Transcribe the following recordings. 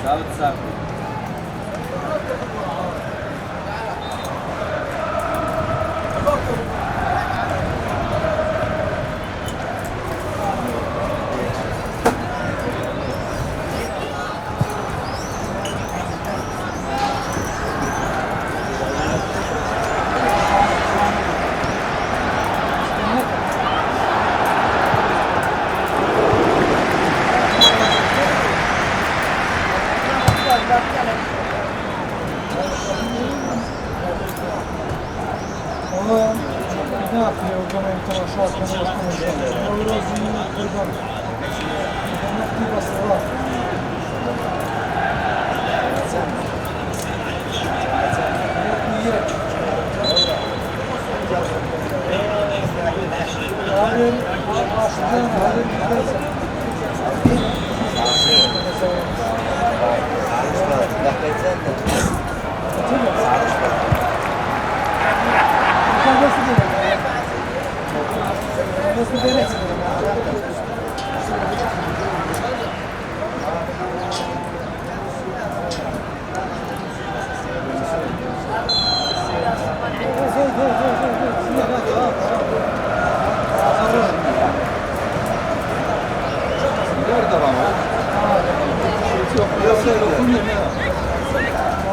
ثابت ثابت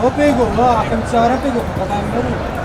هو بيجو لا كم سعره بيجو قطعة منه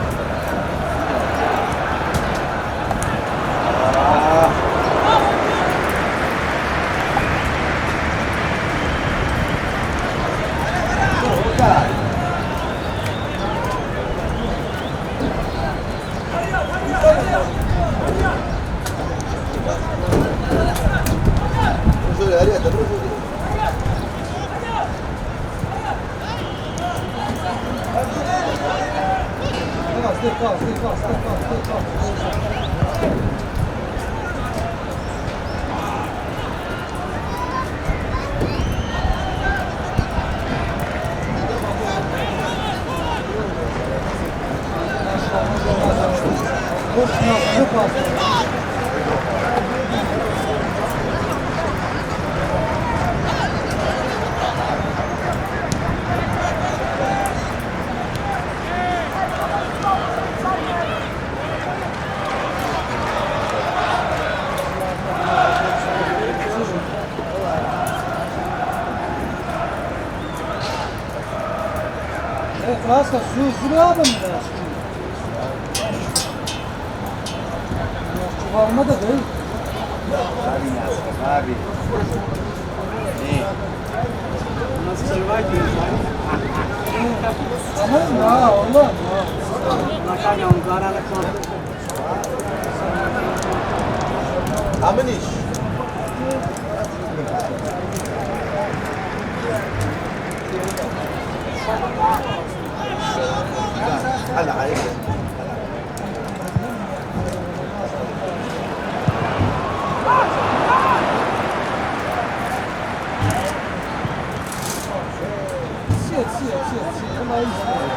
خلاص شو هذا var mı da değil. Abi. Nasıl survive Ama ya Allah. Makanya ungara la kon. Ameniş. هلا عليك سير والله يسلمك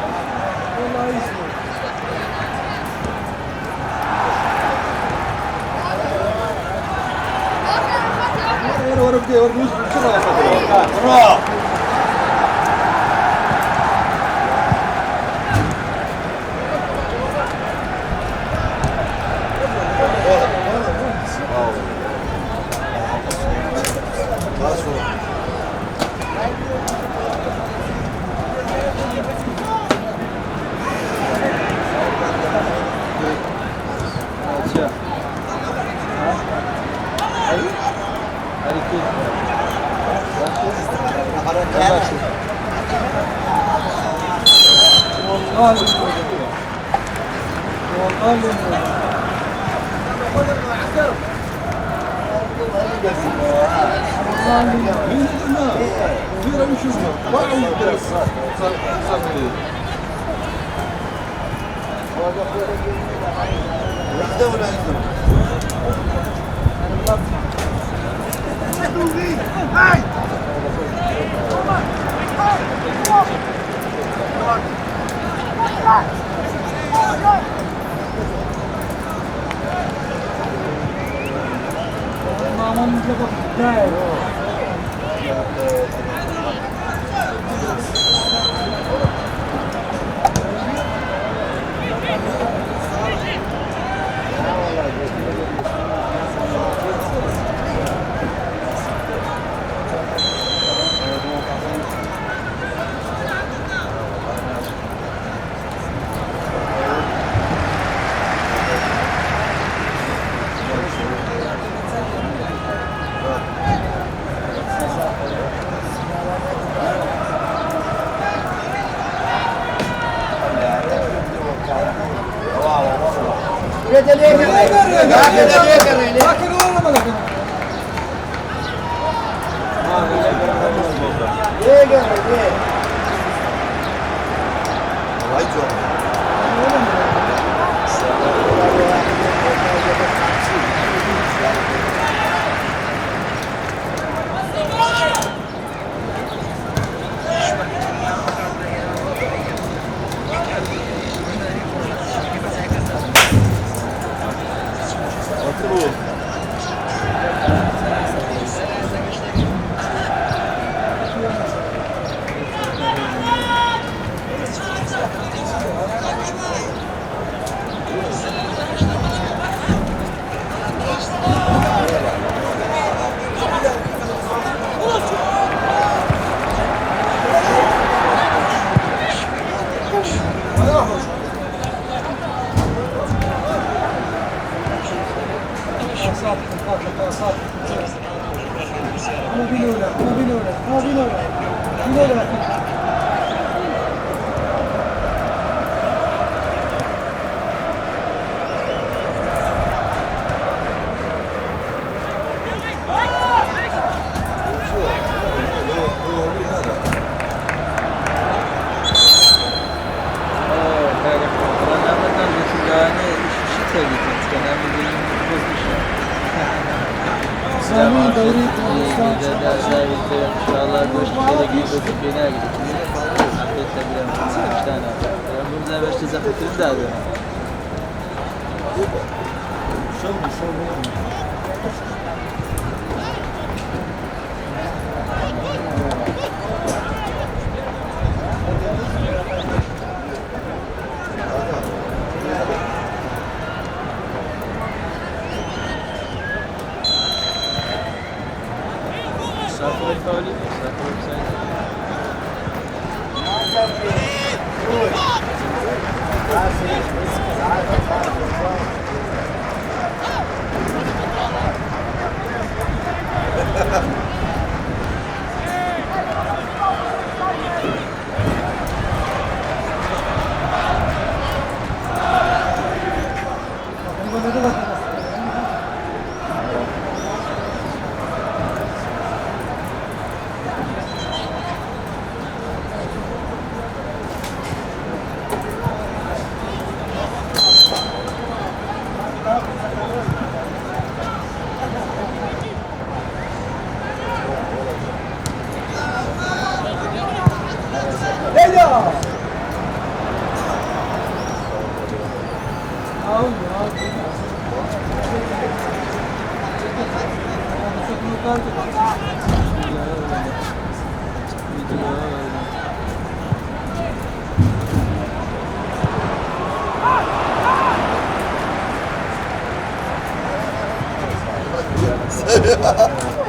والله يسلمك ورا بدي ورا مش بسرعة لكن والله ما لك Right on. Otur. زمین داری İnşallah görüşmeyle gidiyoruz. Bine gidiyoruz. Afiyet bilen kaç tane. Bundan başka zakatını da alıyor. Safra faali, safra sayı.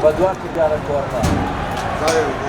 بدوان تجارة ورنا. طيب.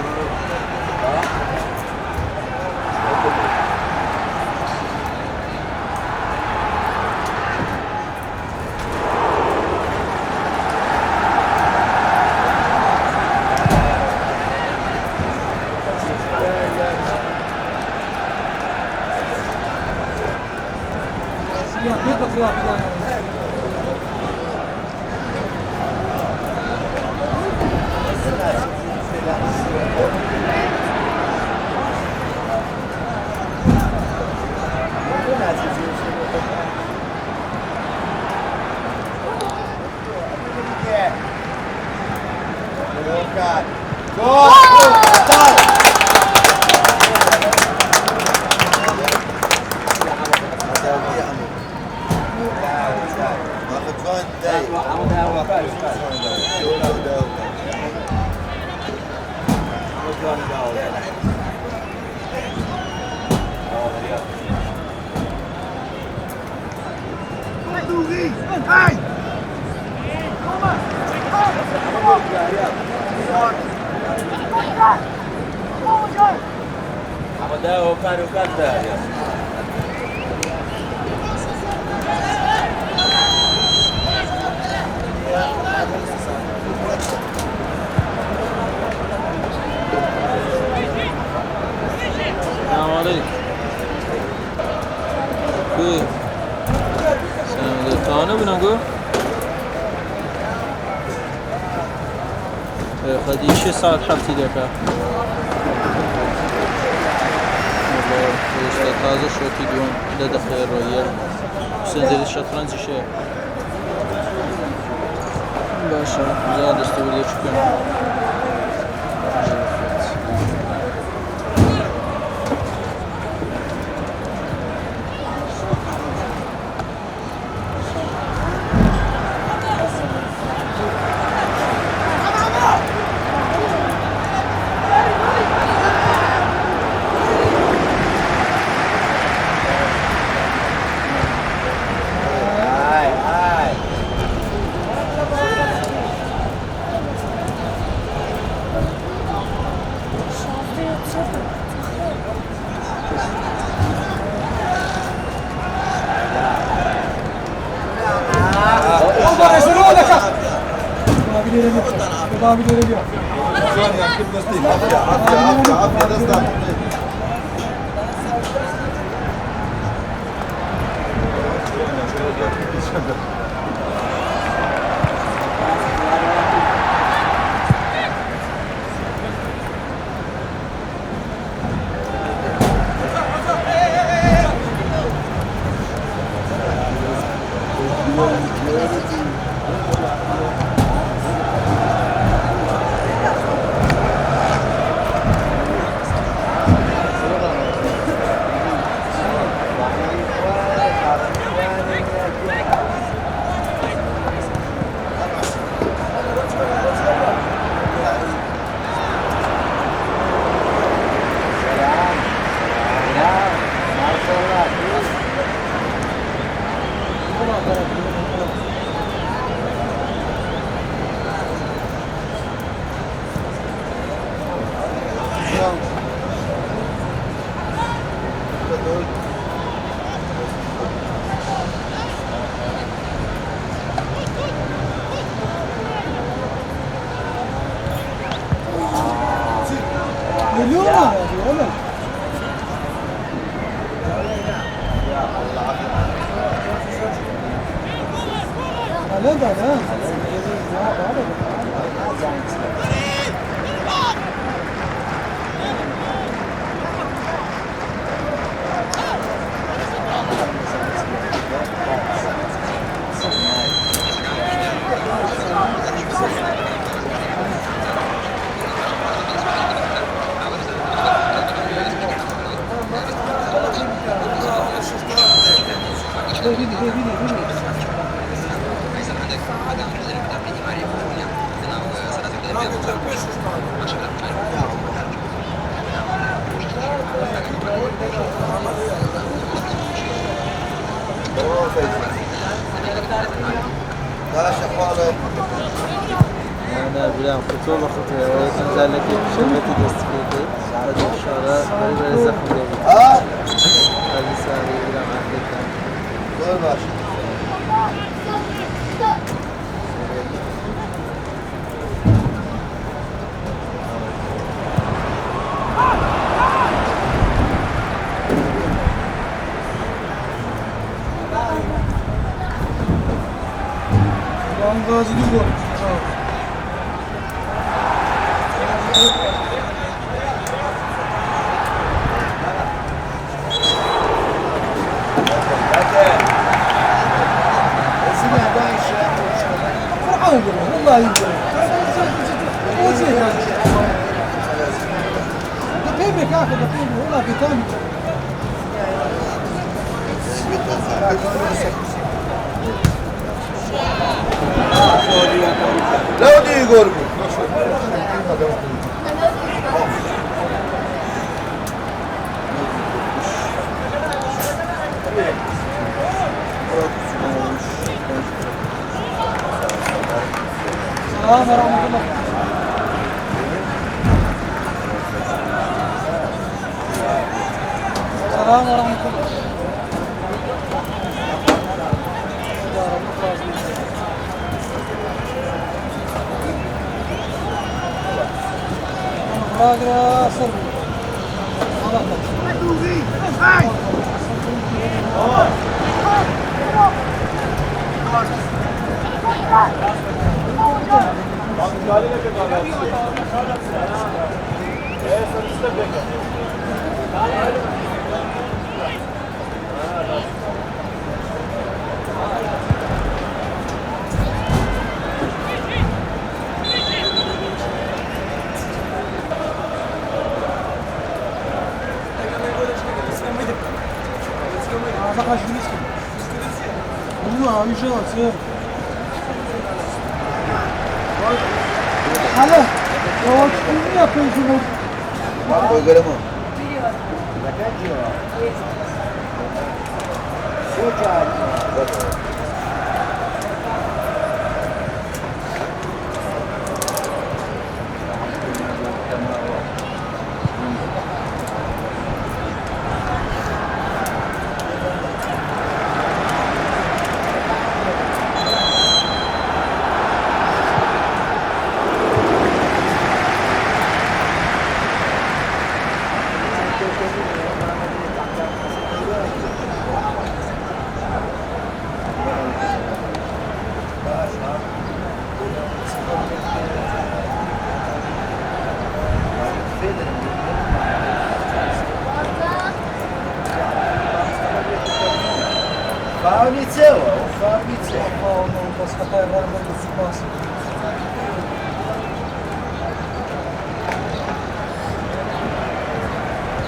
Amadeo Cario Cantaria. Selamünaleyküm. Buyur. Selamünaleyküm. چه ساعت حەفتی دەکا تازە شۆتی دووەم لە دەخێ ڕۆیە سندری شەترەنجیشەیە باشە زیاد دەستەوەریە چکەم Devam edelim ya. Şu an yakın göstereyim. Afya dostlar. Geliyor mu? Oğlum. Hala da ha. أنا بلام خطوة خطوة وتنزل لك شغلتي دستكيتي هذا الشارع بري زخم لي هذه ساري بلام عندك Dur baş. Doğan Gazi Düzgün. فرحان يقولون والله يقولون مو زين هذا دقيقة اخر دقيقة والله في ثاني لو دي يقول السلام ورحمة الله. السلام ورحمة الله. راجع صر. Alo, o kimi yapıyorsunuz? Poi vedremo. Fabrizio, Fabrizio. No, non posso scappare veramente su passo.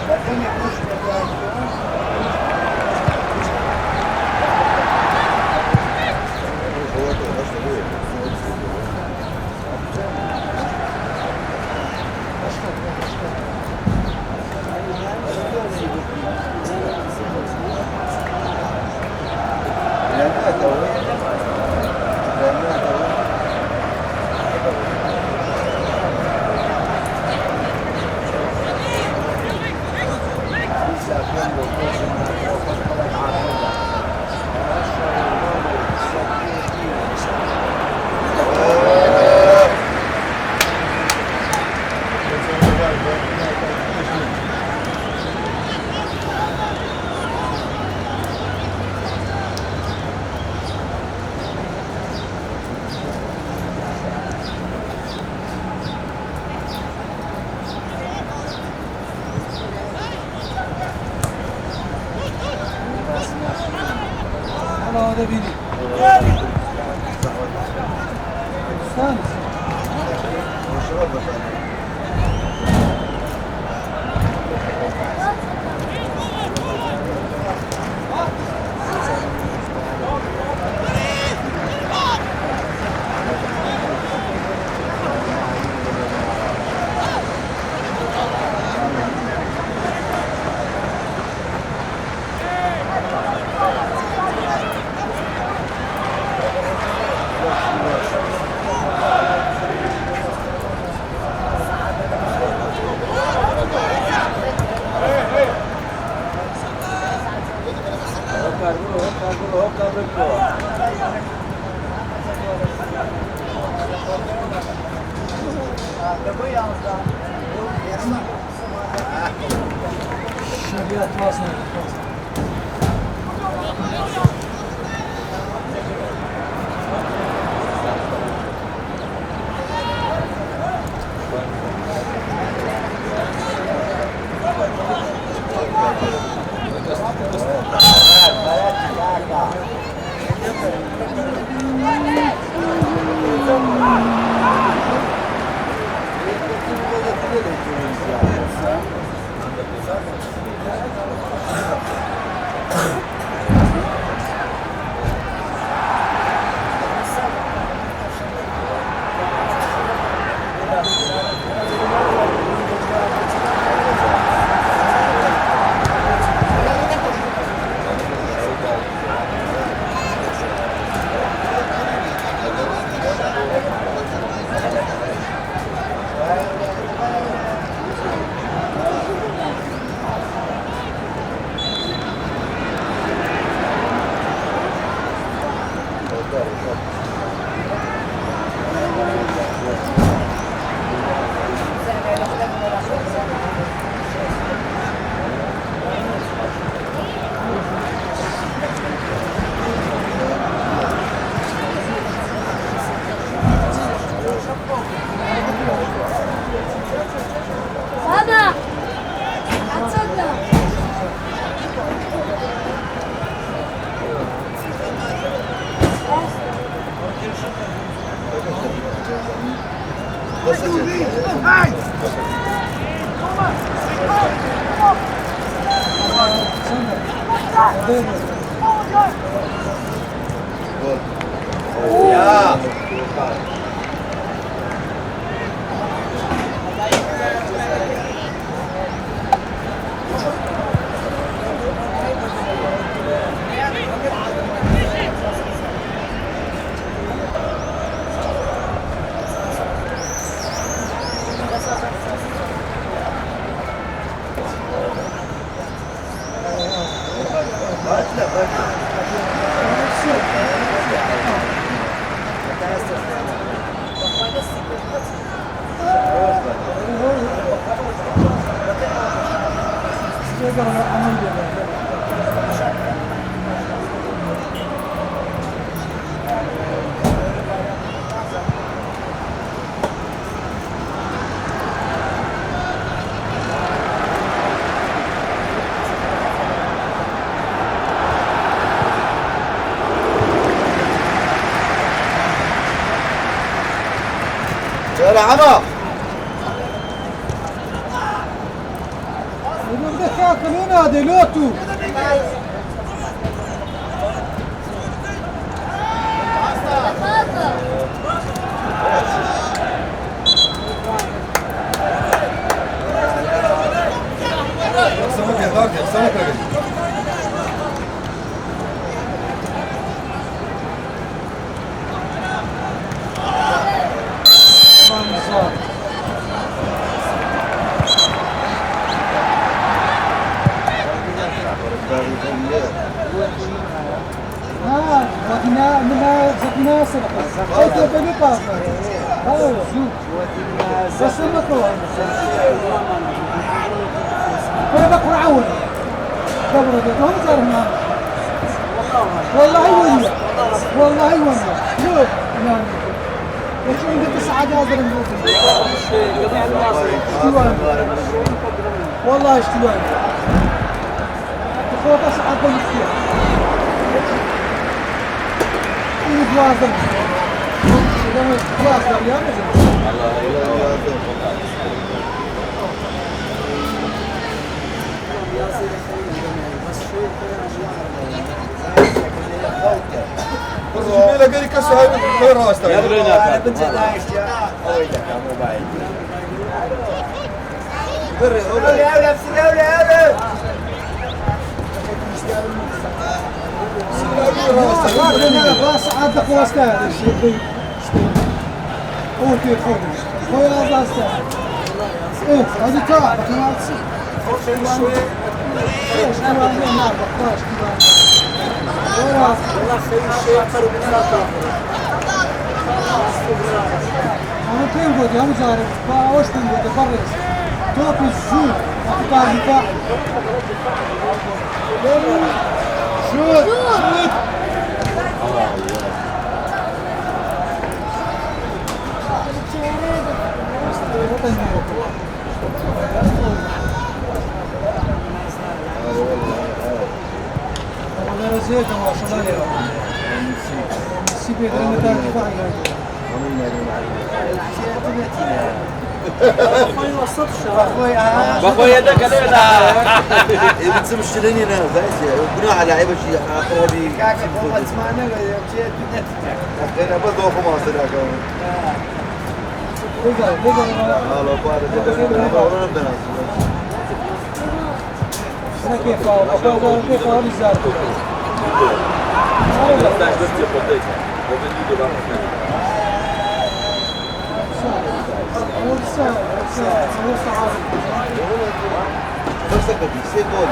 Perché mi conosci da Hadi biri. Sen. Şöyle atmasın. Thank you. بس اجل يا يا عمر يقول ده كاكل هنا هذا لوتو سمك يا ذاك سمك يا زكنا سرقة أيضا بني بافا هذا شوف بس المكروه أنا بقرأ عون قبل ده هم صاروا والله ولا والله ولا شوف يعني وش عندك تسعة هذا الموضوع والله اشتوان تخوت أسعد بالمسيح يتواصل يتواصل يا مزن بس جيبي لك قال كسر هاي غير راسته يا انا بنت دايش يا اويلك موبايل يا راس عندك واسطة الشيء هو كيف هو يا استاذ ايه هذه تعب ما تصير ايش انا ما بقاش والله شيء قرب من انا تنقد يا مجارب فاوش تنقد فرس توقف الشوط اختار دفاع شوت شوت والله رزيت ما شاء الله ميسي بيقدر يدافع دفاعي اخوي وسطش بخوي يدك انا بتسمع الشلاني انا زايد بناء على لعيبه شيء اخر هذه كاك هو اسمعنا جيت بدت انا بدو اخو ما صدق والله بارد كيف كيف هو الزار نفسك بيسيب جول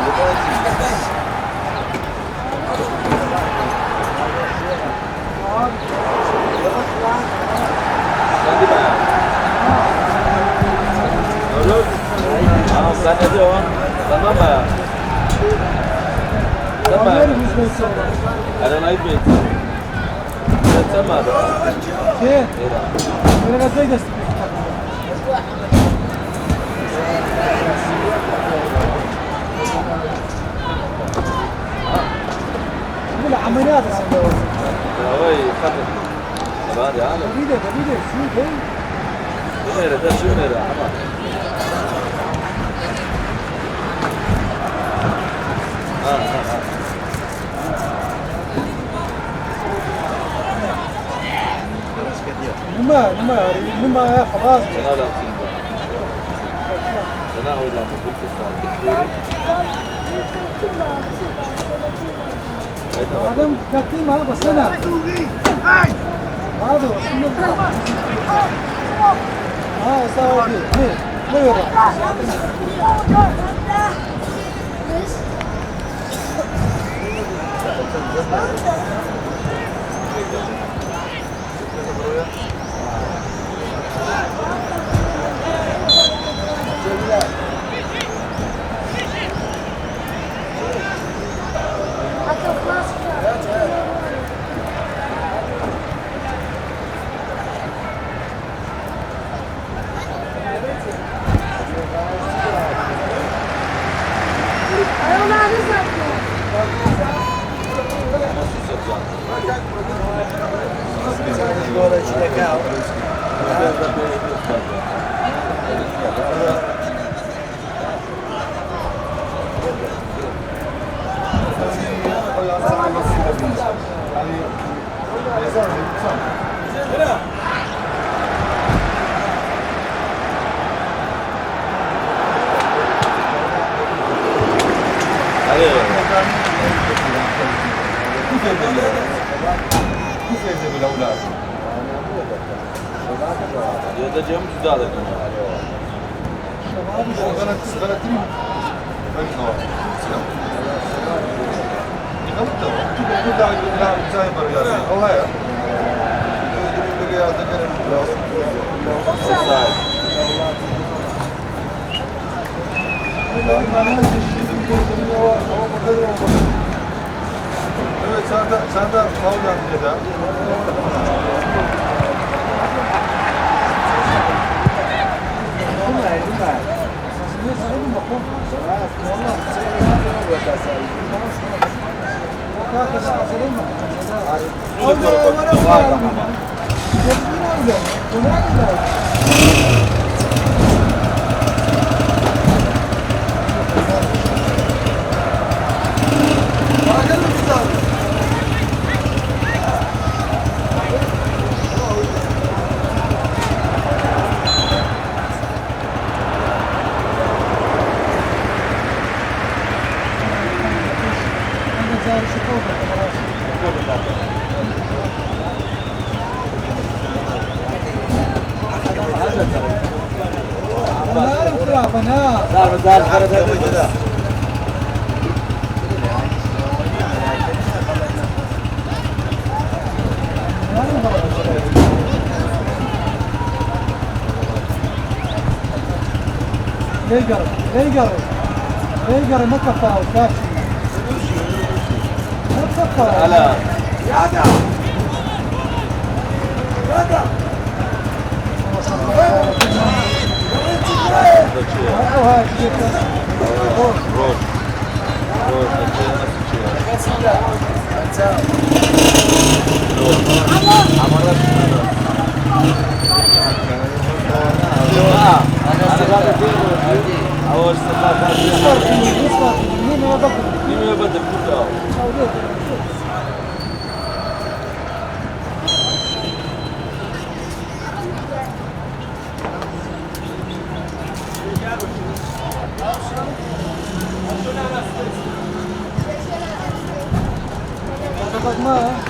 انا نايت بيت تمام كيف انا قاعد دست لا عمليات هو يخرب هذا بديده شو nerede? Şu nerede? Ama. نما يا خلاص Sana da atayım ben. Sana oynama. Bu kısa. هذا كتيم هذا سنة هذا سوى فيه لا يرى Agora de legal. Yatacağım tuzağa da dönüyor. Evet, sen de faul yaptın ya. ليجر ما كفى وكافي ما كفى هلا Yada! Yada! هاي روش أول سباق مين يبدأ بكرة ما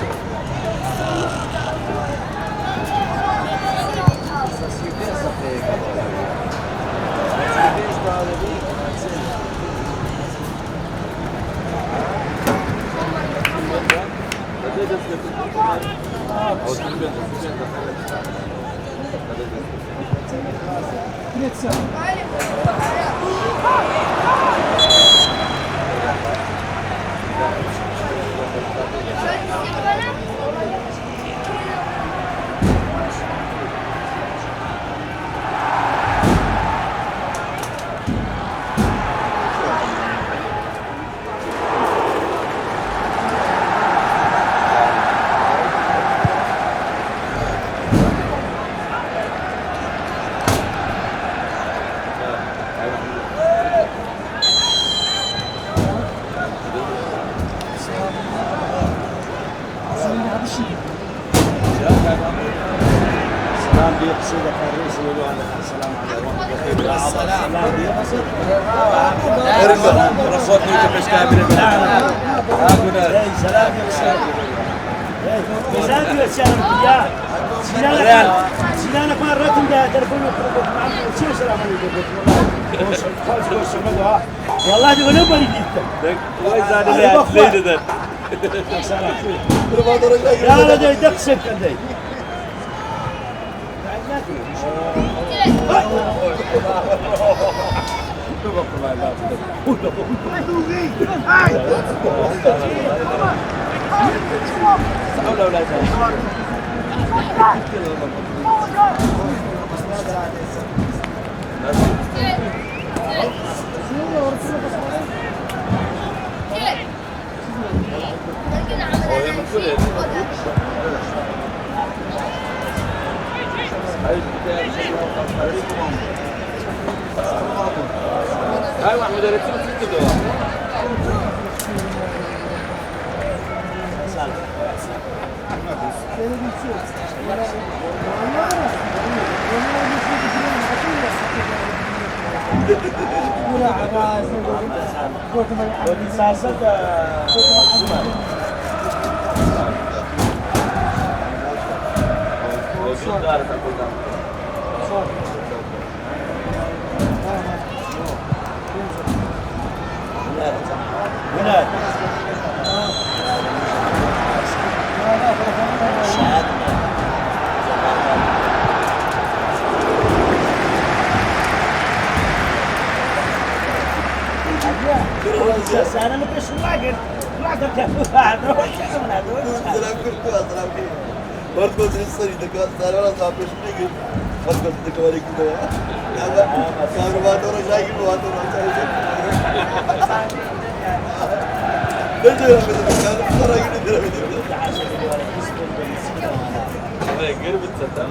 بيقصدك الرئيس يقولوا السلام عليكم. السلام. رصوت نيوتن مش كامل. سلام سنانك مرة ده تلفونك شو سلام عليكم والله دي غلوبة جدا وإذا أنا ليه ده يا لدي دقسك لدي هاي واحد مدرسين ست دول أنا مش لاقي برضه الصري ده صار ولا صار مش نيجي برضه تكوالي كده صار ما دور جاي ما دور ده جرى كان صار يجي ده غير بتصدق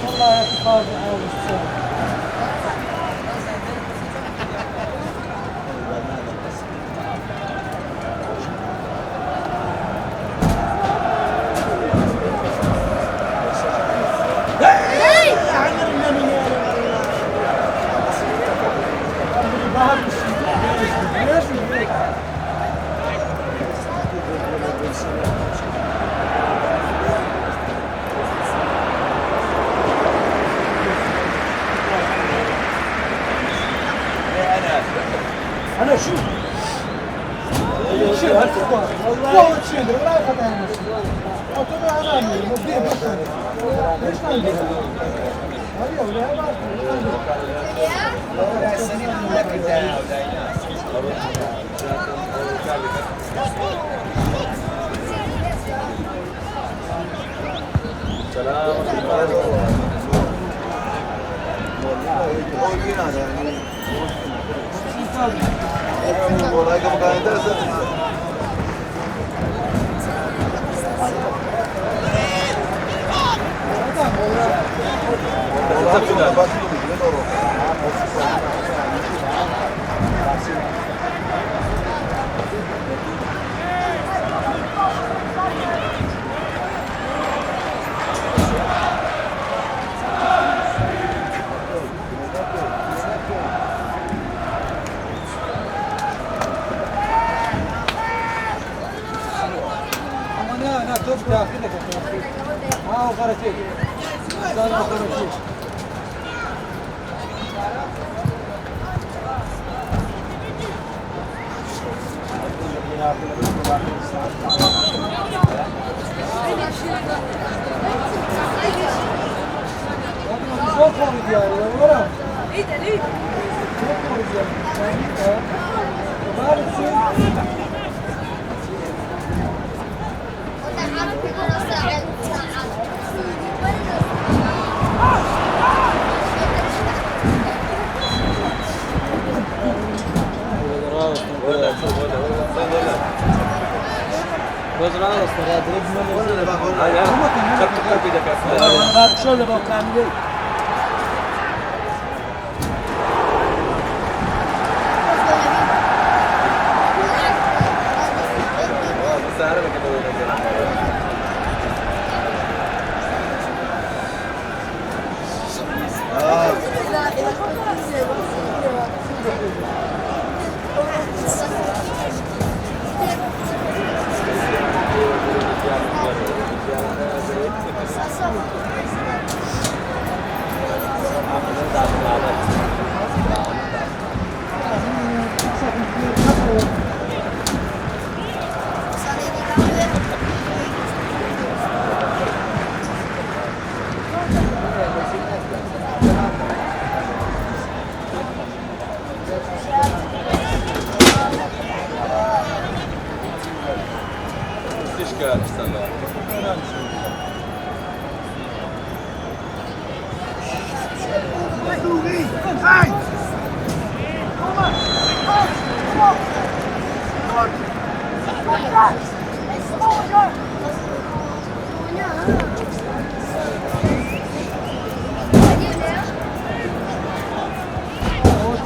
والله يتفاوض على السنة. أنا شو؟ شو والله شو ولا قطعنا أطلع أنا مبدئ بطل ليش ما عندي هذه ولا ما والله كم كان ده أنا تبدأ كده ها وخرجت أنا خرجت شو خرج يعني ورا ايه ده ليه؟ شو خرج يعني ما بتصير شو اللي بقى كامل O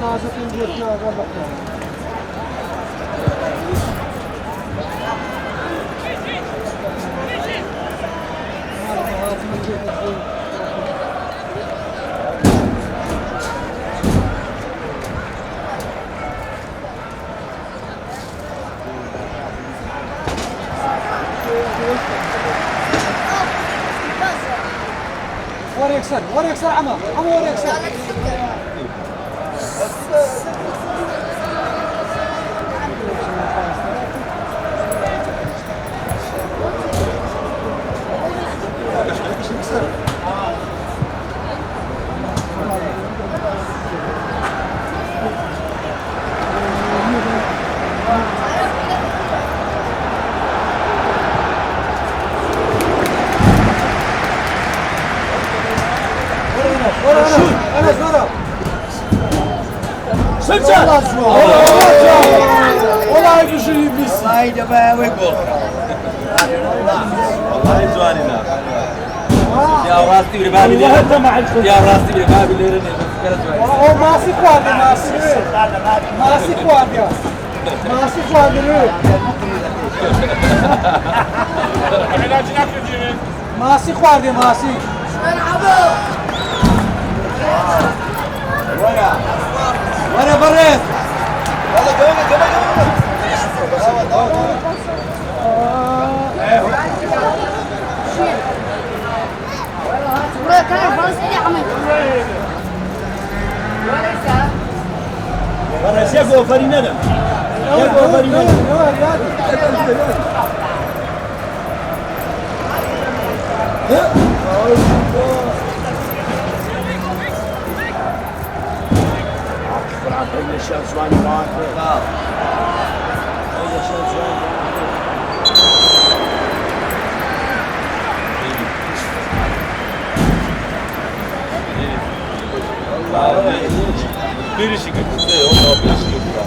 taze tezgahı aga bakalım. ورا يكسر عمى ورا يكسر والله بشري بس والله جبا ويقول Vallahi zuanina. يا راسي بالباب اللي يا راسي بالباب اللي هو ماسك واحد ماسك واحد ماسك وانا بريت يلا كمان وانا شيخ وفرينا Bir işi götürdü, ondan bir işi götürdü.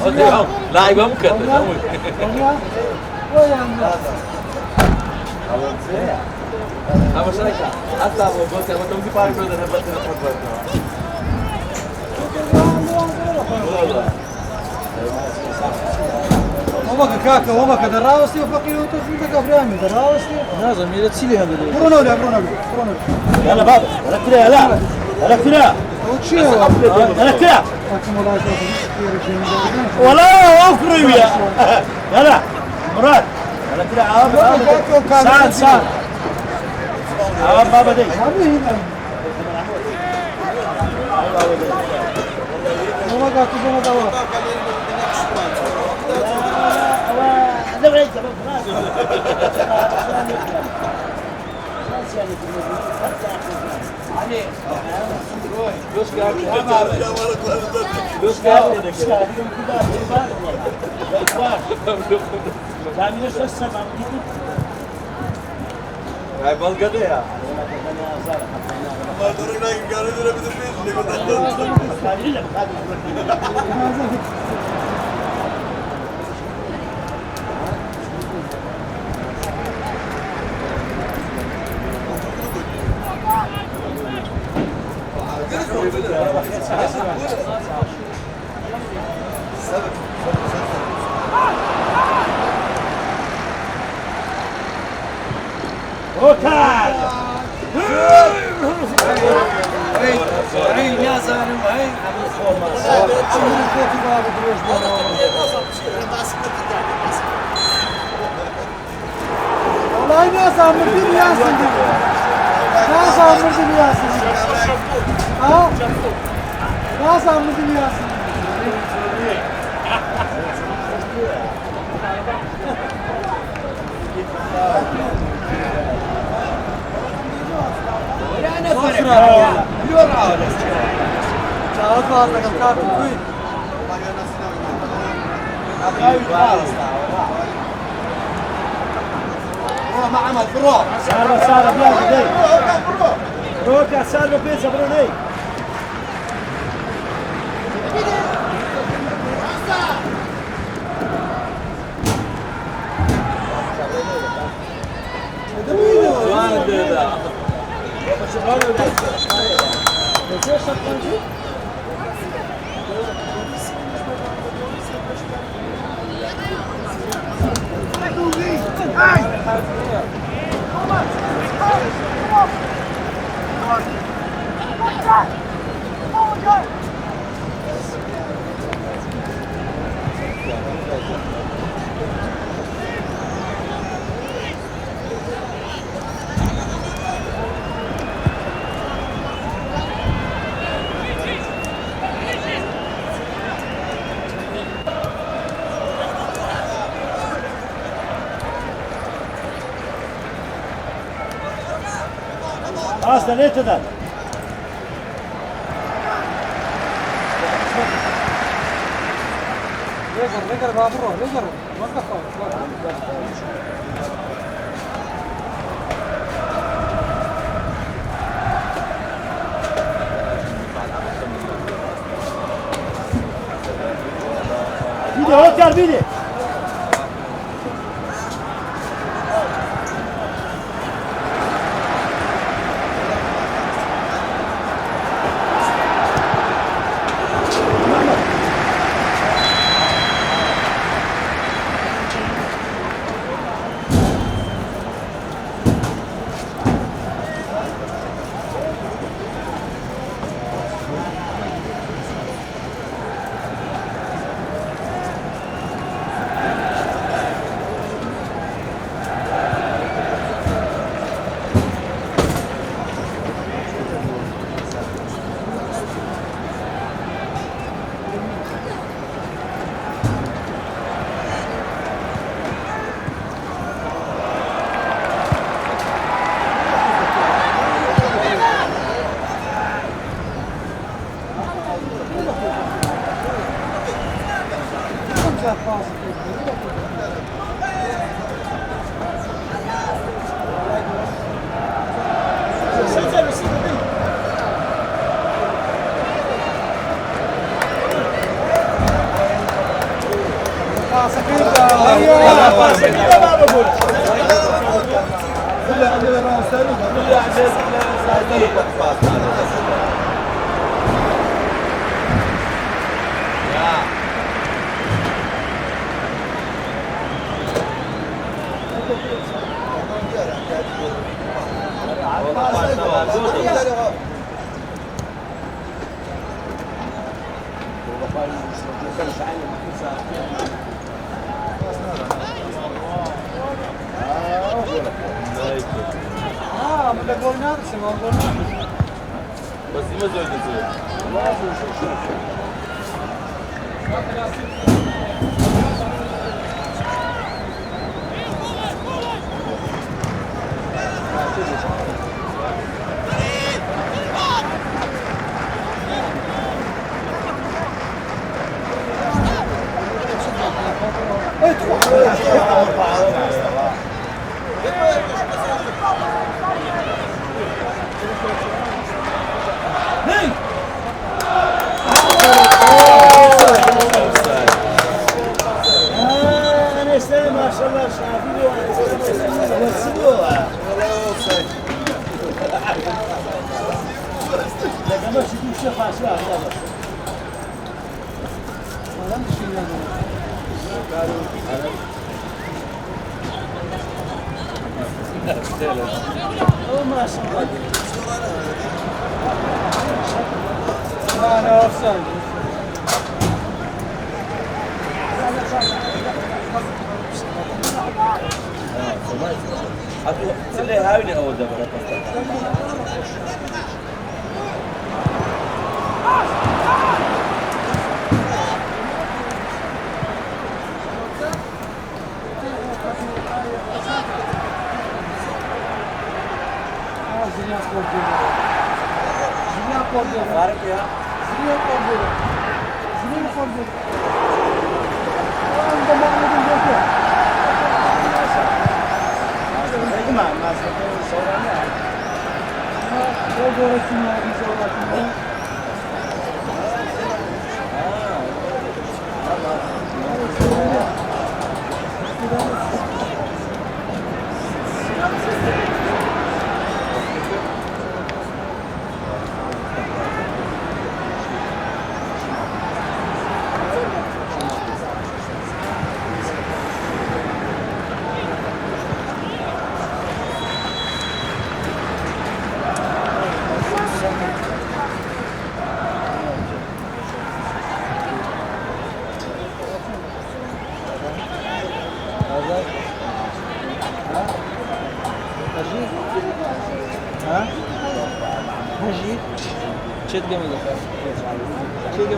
Hadi ya, لاعبة مكتبة. أما شركة، حتى أبو بكر ما تمشي بارك ولا نبتة نتفرج. والله. وما كاكا وما كذا راوستي وفقيه وتفيدك أفرامي راوستي لازم يرتسلي هذا اللي برونولي يلا بابا يلا كده لا يلا كده وتشي يلا كده أكمل الله ولا أفرم يا يلا مراد يلا كده عام سان عام بابا دي وما قاتل وما دوا Ay balgada ya. عين يا زلمه عين والله ناس عمرتني ياسين ناس عمرتني ياسين ها ناس عمرتني ياسين ما عمل فروع صار بياخذ Roca, salve, pensa, Brunei. Joana Deda. Hasta, neyse. رجع بابروه رجع وقف Vidi, Otkar, vidi. Bas immer so maşallah şafili var. Nasıl diyorlar? Ne kadar şükür bir şey karşı var. Adam düşünüyor. Oh maşallah. Yani offside. Aku sila hari ni awal dah berapa Fark ya. او گورتون میذارم. چه دیگه میگه؟ چه دیگه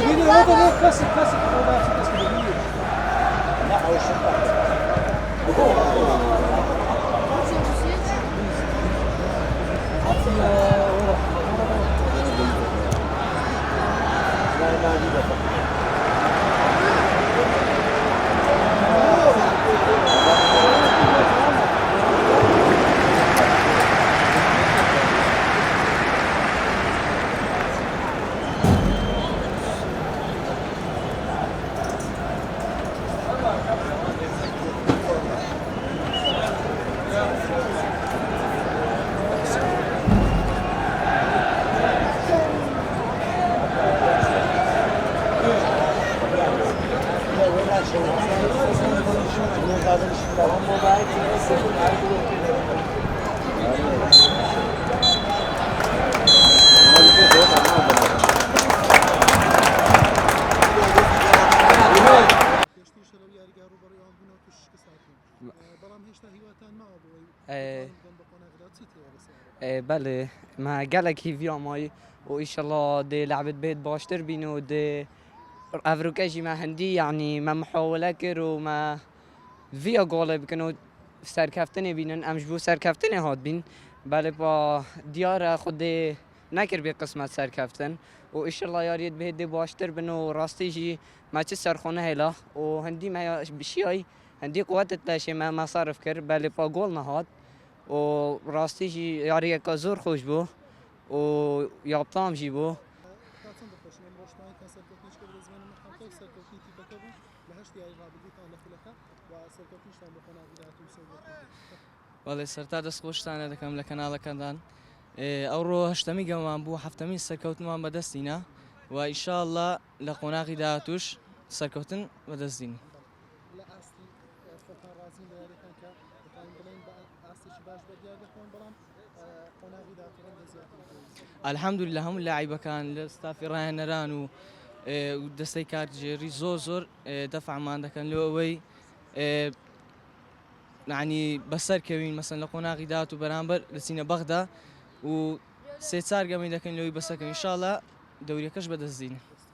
Video, hadi klasik. بله ما قالك هي فيا ماي وإن شاء الله دي لعبة بيت باشتر بينو دي أفروكاجي ما هندي يعني ما محاولة كر وما فيا غالب كانوا سركفتني بينن أمجبو سركفتني هاد بين بله با ديار خود نكر بقسمة سركفتن وإن شاء الله ياريد بيت دي باشتر بنو راستيجي ما تسرخونه هلا وهندي ما بشيء هندي قوات تلاشي ما صارف كر بله با جولنا هاد و راستیجی یاری که زور خوش بو و یابتام جی بو والله سرتا دەست خۆشتانە دەکەم لە کەناڵەکەدان ئەوڕۆ هەشتەمی گەمەمان بوو هەفتەمی سەرکەوتنمان بەدەستینە و ئینشاءالله لە قۆناغی داهاتووش سەرکەوتن بەدەستین. الحەمدولله هەموو لاعیبەکان لە ستافی ڕاهێنەران و دەستەی کارژێری زۆر دەفعمان دەکەن لەوەی يعني بسر كوين مثلا لقوناغي دات وبرامبر لسينا بغدا و سيتسار قامين لكن لو يبسر ان شاء الله دوري كش بدزين